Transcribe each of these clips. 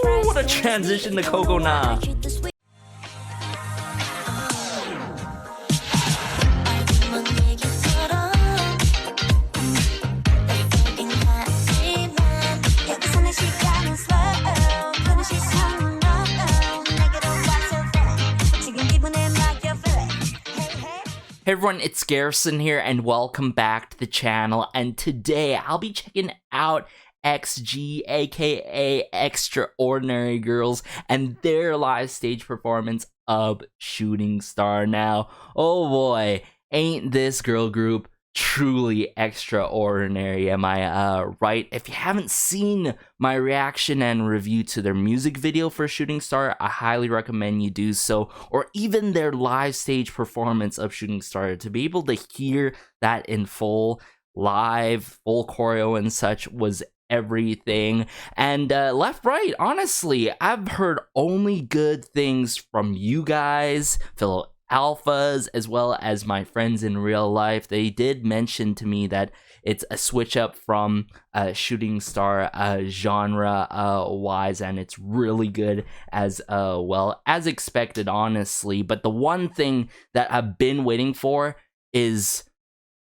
Ooh, what a transition to Cocona. Hey everyone, it's Garrison here and welcome back to the channel, and today I'll be checking out XG aka Extraordinary Girls and their live stage performance of Shooting Star. Now, oh boy, ain't this girl group truly extraordinary, am I right? If you haven't seen my reaction and review to their music video for Shooting Star, I highly recommend you do so, or even their live stage performance of Shooting Star. To be able to hear that in full, live, full choreo and such was everything. And left, right, honestly, I've heard only good things from you guys, fellow alphas, as well as my friends in real life. They did mention to me that it's a switch up from Shooting Star genre wise, and it's really good as well, as expected, honestly. But the one thing that I've been waiting for is,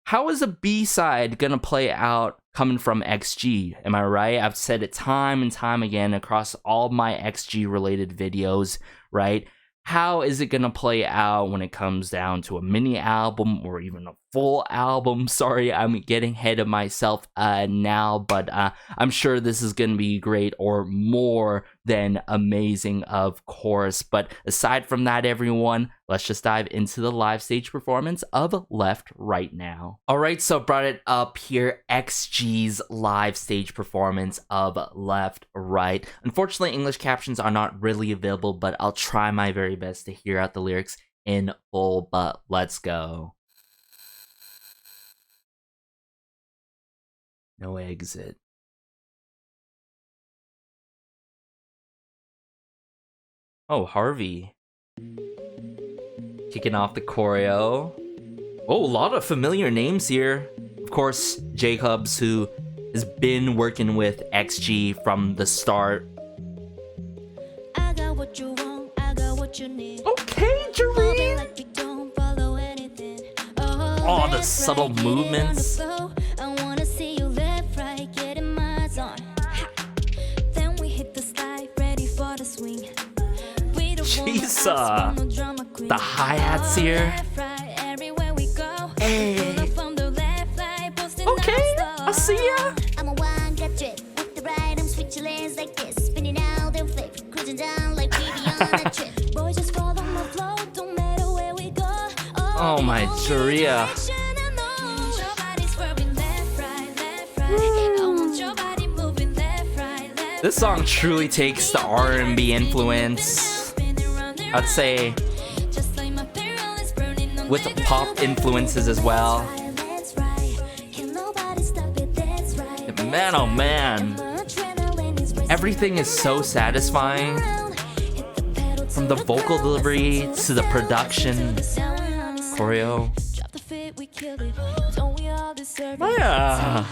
how is a B-side gonna play out coming from XG? Am I right? I've said it time and time again across all my XG related videos, right? How is it gonna play out when it comes down to a mini album or even a full album? Sorry, I'm getting ahead of myself now, but I'm sure this is gonna be great, or more than amazing, of course. But aside from that, everyone, let's just dive into the live stage performance of Left right now. Alright, so brought it up here, XG's live stage performance of Left Right. Unfortunately, English captions are not really available, but I'll try my very best to hear out the lyrics in full, but let's go. No exit. Oh, Harvey. Kicking off the choreo. Oh, a lot of familiar names here. Of course, Jacobs, who has been working with XG from the start. Okay, Jurin. Oh, the subtle movements. Chisa. The hi-hats here. Hey. Okay, I'll see ya. Oh my, Juria. This song truly takes the R&B influence, I'd say, with the pop influences as well. Man, oh man, everything is so satisfying, from the vocal delivery to the production, choreo. Oh yeah.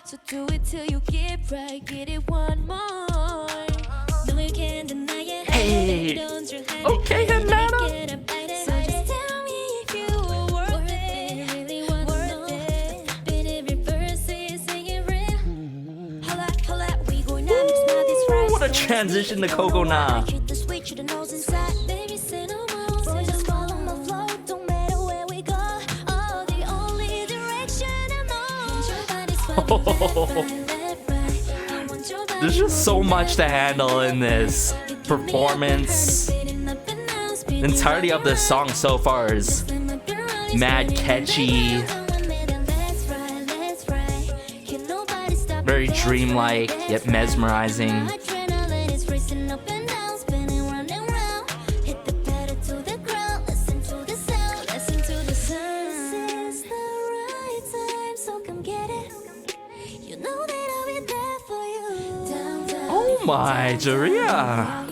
So do it till you get right, get it one more. No, you can't deny it. Hey, okay, Hinata. So just tell me if you were worth it, really worth it. Been in reverse, sing it real. Holla, we going now, mix my this right. What a transition to Cocona. Hit the switch, you the nose inside. Baby, say no more, so just follow my flow. Don't matter where we go. Oh, the only direction I know. There's just so much to handle in this performance. The entirety of this song so far is mad catchy, very dreamlike yet mesmerizing. Oh my, Juria.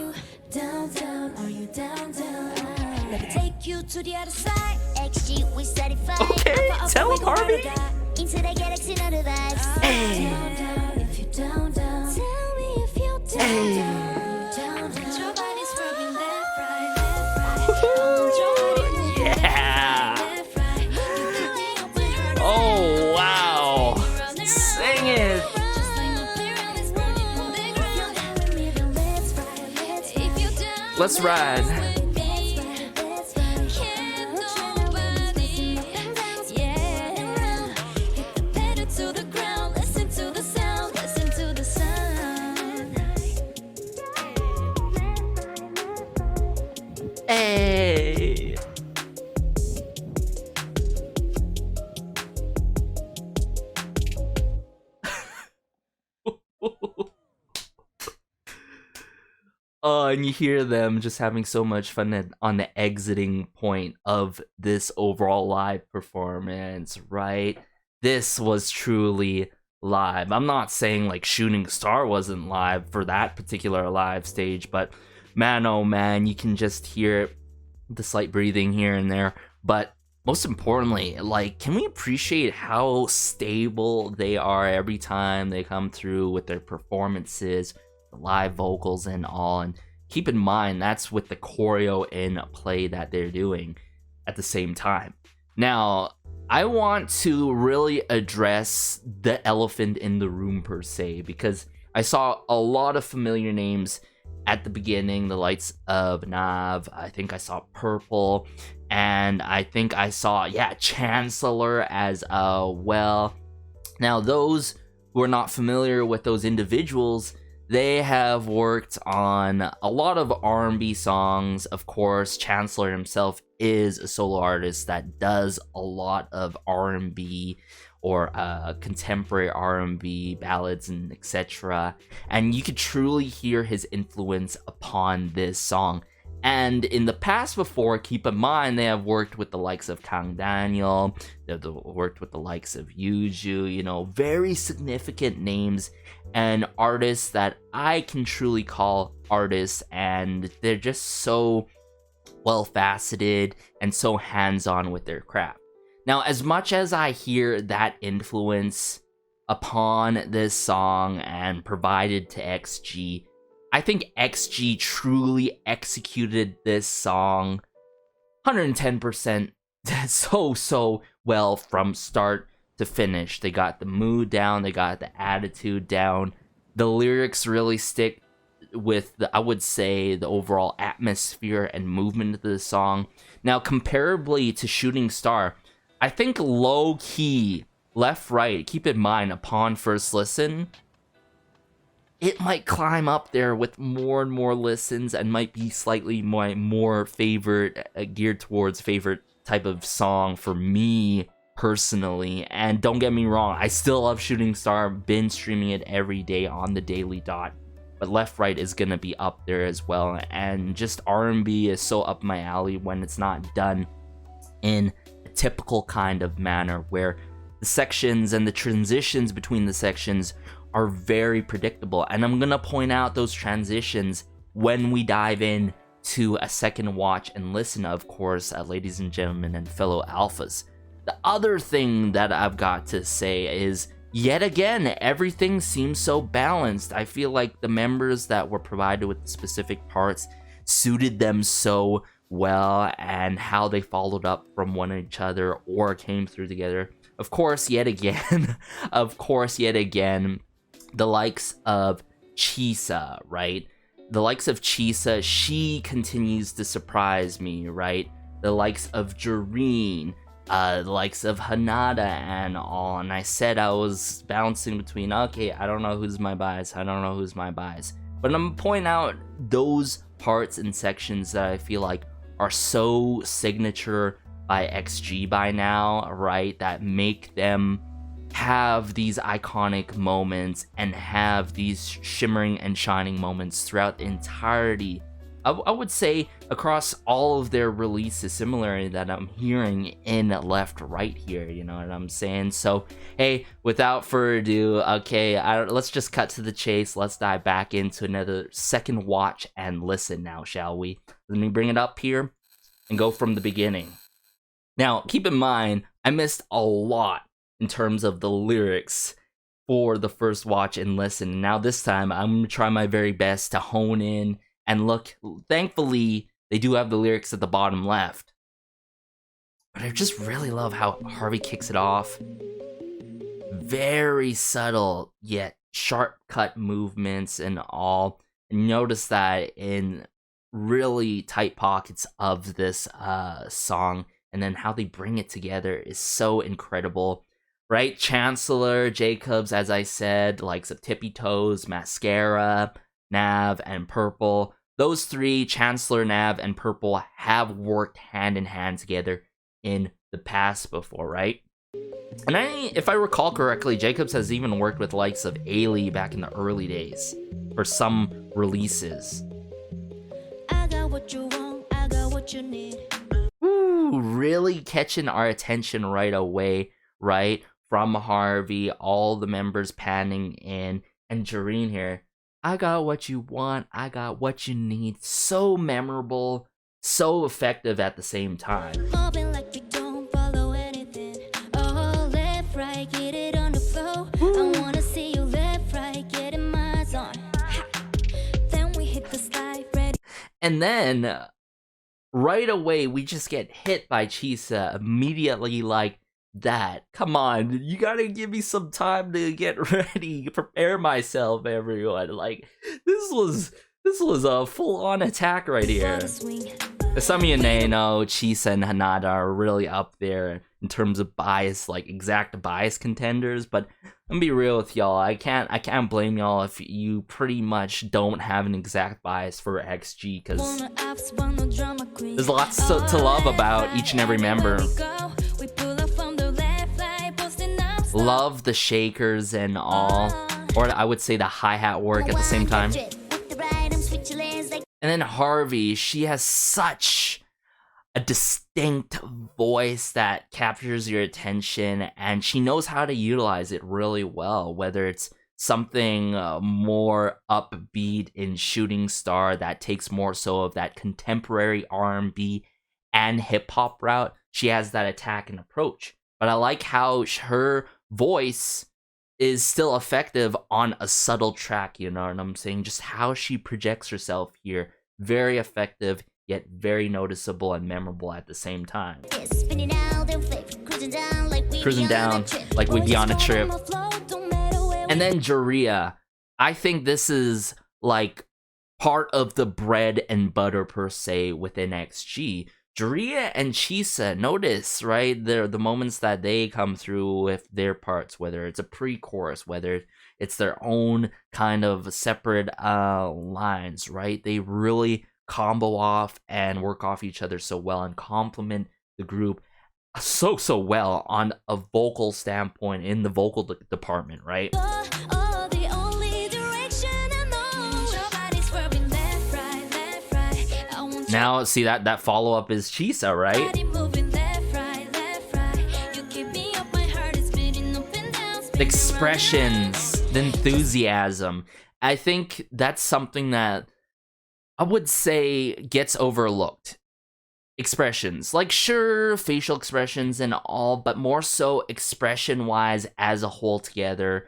Okay, tell him, Harvey. into the galaxy no vibes. Hey. If you down, down. Tell me if you down, Hey. down, down. Your body's rubbing left, right, left, right. I want your body moving Yeah. left, right. You got me open heart. Oh, wow. Sing it. Just like my parent is burning on the ground. With me, then let's ride, let's ride. If you down, Let's ride. with me. Let's ride. Can't nobody. Yeah. Hit the pedal to the ground. Listen to the sound. Listen to the sound. Hey. Oh, and you hear them just having so much fun on the exiting point of this overall live performance, right? This was truly live. I'm not saying like Shooting Star wasn't live for that particular live stage, but man, oh man, you can just hear the slight breathing here and there. But most importantly, like, can we appreciate how stable they are every time they come through with their performances, the live vocals and all? And keep in mind, that's with the choreo in play that they're doing at the same time. Now, I want to really address the elephant in the room per se, because I saw a lot of familiar names at the beginning, the likes of Nav, I think I saw Purple, and I think I saw, Chancellor as well. Now, those who are not familiar with those individuals, they have worked on a lot of R&B songs. Of course, Chancellor himself is a solo artist that does a lot of R&B or contemporary R&B ballads and etc. And you could truly hear his influence upon this song. And in the past before, keep in mind, they have worked with the likes of Kang Daniel, they've worked with the likes of Yuju, very significant names and artists that I can truly call artists, and they're just so well-faceted and so hands-on with their craft. Now, as much as I hear that influence upon this song and provided to XG, I think XG truly executed this song 110% so well from start to finish. They got the mood down, they got the attitude down. The lyrics really stick with I would say, the overall atmosphere and movement of the song. Now, comparably to Shooting Star, I think low key, left, right, keep in mind, upon first listen, it might climb up there with more and more listens and might be slightly more favorite, geared towards favorite type of song for me personally. And don't get me wrong, I still love Shooting Star, been streaming it every day on the daily dot. But Left Right is gonna be up there as well. And just R&B is so up my alley when it's not done in a typical kind of manner where the sections and the transitions between the sections are very predictable. And I'm gonna point out those transitions when we dive in to a second watch and listen, of course, ladies and gentlemen and fellow alphas. The other thing that I've got to say is, yet again, everything seems so balanced. I feel like the members that were provided with the specific parts suited them so well, and how they followed up from one another or came through together. Of course, yet again, the likes of Chisa, right? The likes of Chisa, she continues to surprise me, right? The likes of Jurin, the likes of Hinata and all. And I said I was bouncing between, okay, I don't know who's my bias, But I'm pointing out those parts and sections that I feel like are so signature by XG by now, right? That make them have these iconic moments and have these shimmering and shining moments throughout the entirety, I would say, across all of their releases, similarly that I'm hearing in Left Right here, you know what I'm saying? So, hey, without further ado, okay, let's just cut to the chase. Let's dive back into another second watch and listen now, shall we? Let me bring it up here and go from the beginning. Now, keep in mind, I missed a lot in terms of the lyrics for the first watch and listen. Now this time, I'm going to try my very best to hone in and look. Thankfully, they do have the lyrics at the bottom left. But I just really love how Harvey kicks it off. Very subtle, yet sharp cut movements and all. And notice that in really tight pockets of this song. And then how they bring it together is so incredible. Right? Chancellor Jacobs, as I said, likes of Tippy Toes, Mascara, Nav, and Purple. Those three, Chancellor, Nav, and Purple, have worked hand in hand together in the past before, right? And if I recall correctly, Jacobs has even worked with likes of Ailey back in the early days for some releases. I got what you want, I got what you need. Ooh, really catching our attention right away, right? From Harvey, all the members panning in, and Jurin here. I got what you want, I got what you need. So memorable, so effective at the same time. Moving like we don't follow anything. Oh, left, right, get it on the floor. I wanna see you left, right, get in my zone. Ha. Then we hit the slide, ready. And then, right away, we just get hit by Chisa immediately like that. Come on, you gotta give me some time to get ready, prepare myself, everyone. Like, this was a full-on attack right here. As some of you may know, Chisa and Hinata are really up there in terms of bias, like exact bias contenders, but I'm gonna be real with y'all, I can't blame y'all if you pretty much don't have an exact bias for XG, because there's lots to love about each and every member. Love the shakers and all, or I would say the hi-hat work at the same time. And then Harvey, she has such a distinct voice that captures your attention, and she knows how to utilize it really well, whether it's something more upbeat in Shooting Star that takes more so of that contemporary R&B and hip-hop route. She has that attack and approach. But I like how her voice is still effective on a subtle track, you know what I'm saying? Just how she projects herself here. Very effective, yet very noticeable and memorable at the same time. Cruising down like we be on a trip. And then Juria. I think this is like part of the bread and butter per se within XG. Juria and Chisa, notice, right? The moments that they come through with their parts, whether it's a pre-chorus, whether it's their own kind of separate lines, right? They really combo off and work off each other so well and complement the group so well on a vocal standpoint in the vocal department, right? Now, see that follow-up is Chisa, right? The expressions, the enthusiasm. I think that's something that I would say gets overlooked. Expressions. Like, sure, facial expressions and all, but more so expression-wise as a whole together.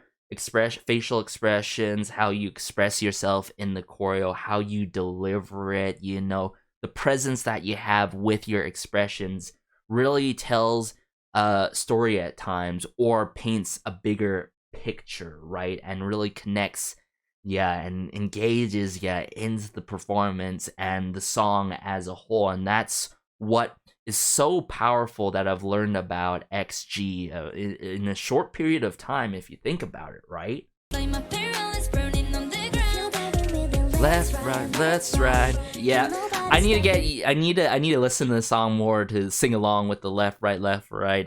Facial expressions, how you express yourself in the choreo, how you deliver it, you know, the presence that you have with your expressions really tells a story at times or paints a bigger picture, right? And really connects, and engages, into the performance and the song as a whole. And that's what is so powerful that I've learned about XG in a short period of time, if you think about it, right? Left, right, let's ride. Yeah, I need to listen to the song more to sing along with the left, right,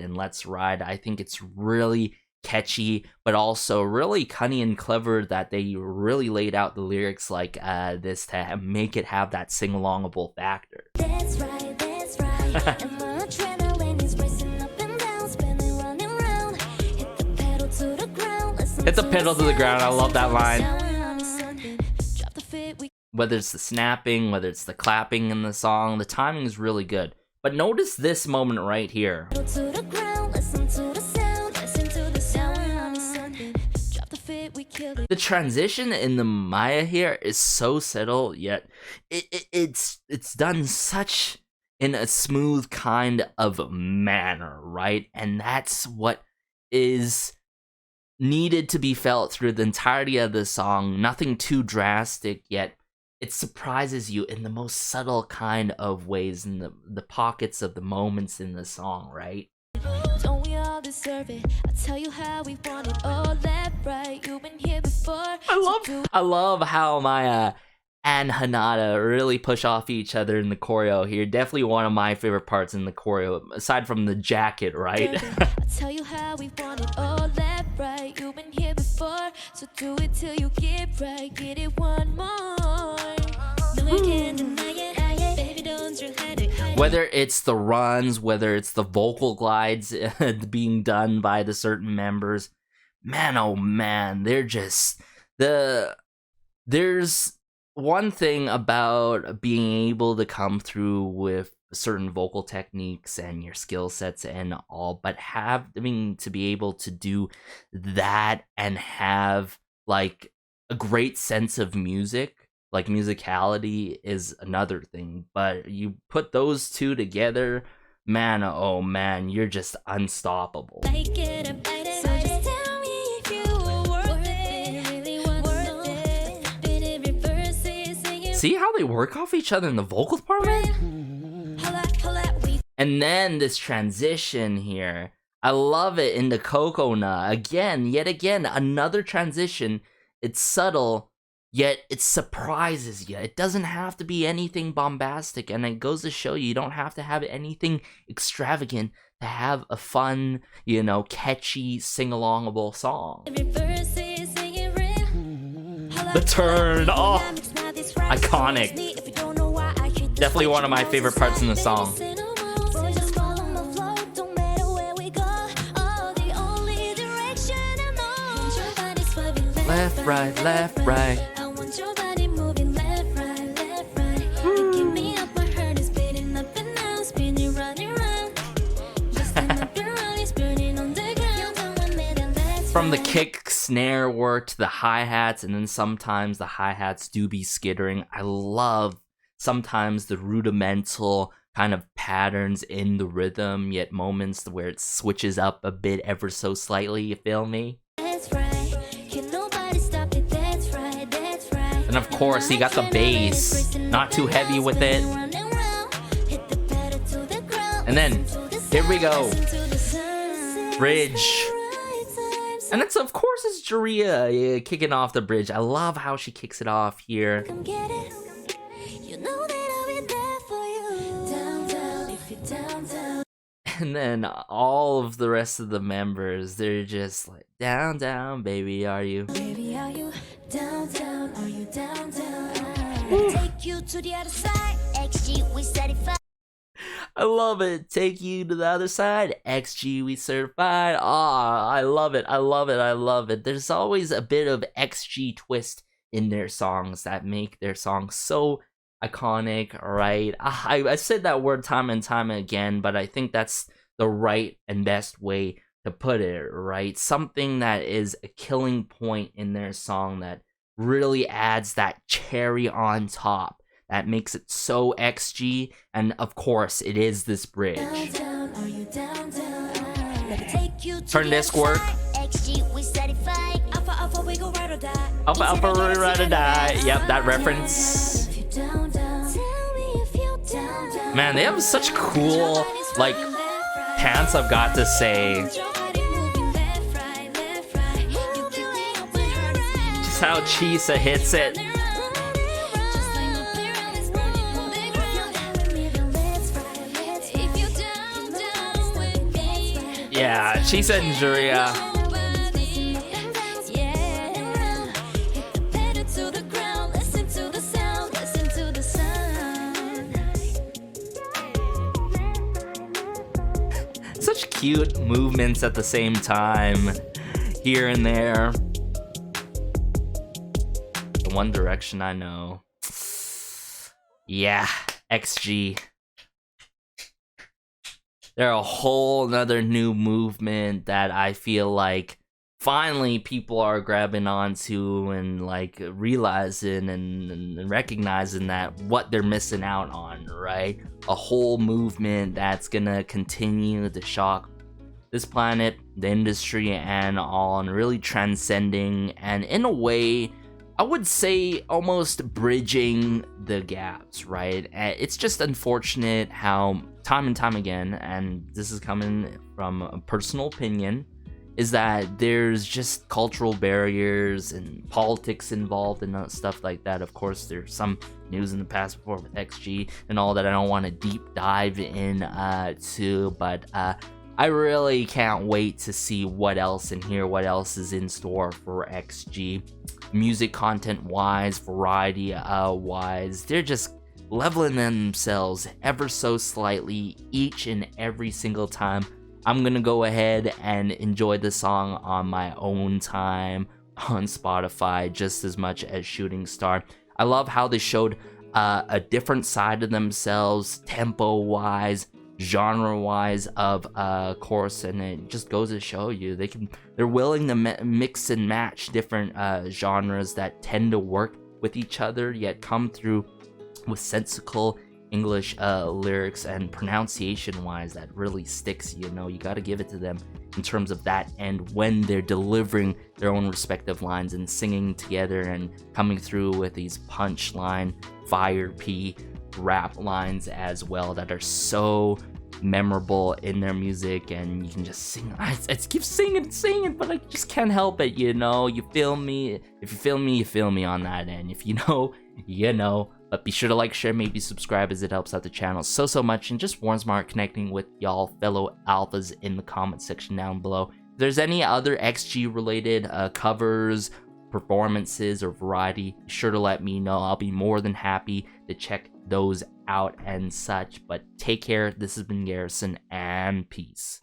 and let's ride. I think it's really catchy, but also really cunning and clever that they really laid out the lyrics like this to make it have that sing-alongable factor. That's right. And my adrenaline is racing up and down, spinning round and round. Hit the pedal to the ground. Hit the pedal to the ground. I love that line. Whether it's the snapping, whether it's the clapping in the song, the timing is really good. But notice this moment right here. fit, we killed it. The transition in the Maya here is so subtle, yet it's done such in a smooth kind of manner, right? And that's what is needed to be felt through the entirety of the song. Nothing too drastic, yet it surprises you in the most subtle kind of ways, in the pockets of the moments in the song, right? Don't we all deserve it? I'll tell you how we want it all left, right. You've been here before. I love how Maya and Hinata really push off each other in the choreo here. Definitely one of my favorite parts in the choreo, aside from the jacket, right? I'll tell you how we want it all left, right. You've been here before, so do it till you get right. Get it one more. No, you can't deny it. Baby, don't you hide it. Whether it's the runs, whether it's the vocal glides being done by the certain members, man, oh man, they're just there's one thing about being able to come through with certain vocal techniques and your skill sets and all, but having to be able to do that and have like a great sense of music, like musicality, is another thing. But you put those two together, man, oh man, you're just unstoppable. Like it or bite it. So just tell me if you were worth it. Really want to know. Bit every verse is singing. See how they work off each other in the vocal department? Holla, we And then this transition here, I love it in the Cocona. Yet again, another transition. It's subtle, yet it surprises you. It doesn't have to be anything bombastic, and it goes to show you don't have to have anything extravagant to have a fun, catchy, sing-alongable song. every verse is singing real. Holla, The turn, oh, dynamics, now this rap is iconic. neat. If you don't know why I treat this Definitely way, one of my you know favorite it's parts in the like song. baby, sit around. So just follow my flow, don't matter where we go. Oh, the only direction I know. Want your body swerving Left, right. I want your body moving left, right. You keep me up, my heart is beating up and down, spinning round and round. Just stand up and round, it's burning on the ground. Don't want me to let's From the ride. kick snare work to the hi-hats, and then sometimes the hi-hats do be skittering. I love sometimes the rudimental kind of patterns in the rhythm, yet moments where it switches up a bit ever so slightly, you feel me? That's right. Can nobody stop it? That's right. And of course, he got the bass, not too heavy with it. And then, here we go. Bridge. And it's, of course, it's Juria kicking off the bridge. I love how she kicks it off here. Come get it. You know that I'll be there for you. Down, if you're down. And then all of the rest of the members, they're just like, down, baby, are you? Baby, are you down? Are you down? Take you to the other side. XG, we certified. I love it. Take you to the other side. XG, we certified. I love it. There's always a bit of XG twist in their songs that make their songs so iconic, right? I said that word time and time again, but I think that's the right and best way to put it, right? Something that is a killing point in their song that really adds that cherry on top that makes it so XG, and of course, it is this bridge. Down, are you down? Let me take you to Turn the disc other work. side. XG, we certified. Alpha, we go ride or die. Alpha, ride or die. Yep, that reference. If you down, tell me if you down. Man, they have such cool, like, pants, I've got to say. Just how Chisa hits it. Yeah, Chisa and Juria. Such cute movements at the same time, here and there. The one direction I know. Yeah, XG. They're a whole nother new movement that I feel like finally people are grabbing onto and like realizing and recognizing that what they're missing out on, right? A whole movement that's gonna continue to shock this planet, the industry, and all, and really transcending, and in a way, I would say almost bridging the gaps, right? It's just unfortunate how time and time again, and this is coming from a personal opinion, is that there's just cultural barriers and politics involved and stuff like that. Of course, there's some news in the past before with XG and all that I don't want to deep dive in to, but I really can't wait to see what else and hear what else is in store for XG. Music content wise, variety wise, they're just leveling themselves ever so slightly each and every single time. I'm gonna go ahead and enjoy the song on my own time on Spotify just as much as Shooting Star. I love how they showed a different side of themselves, tempo wise, genre wise, of course, and it just goes to show you they're willing to mix and match different genres that tend to work with each other, yet come through with sensical English lyrics and pronunciation wise that really sticks. You know, you got to give it to them in terms of that, and when they're delivering their own respective lines and singing together and coming through with these punchline fire P rap lines as well that are so memorable in their music, and you can just sing. I keep singing, but I just can't help it, you know. You feel me? If you feel me, you feel me on that end. If you know, you know. But be sure to like, share, maybe subscribe, as it helps out the channel so much and just warms my heart connecting with y'all fellow alphas in the comment section down below. If there's any other XG related covers, performances, or variety, be sure to let me know. I'll be more than happy to check those out and such. But take care. This has been Garrison, and peace.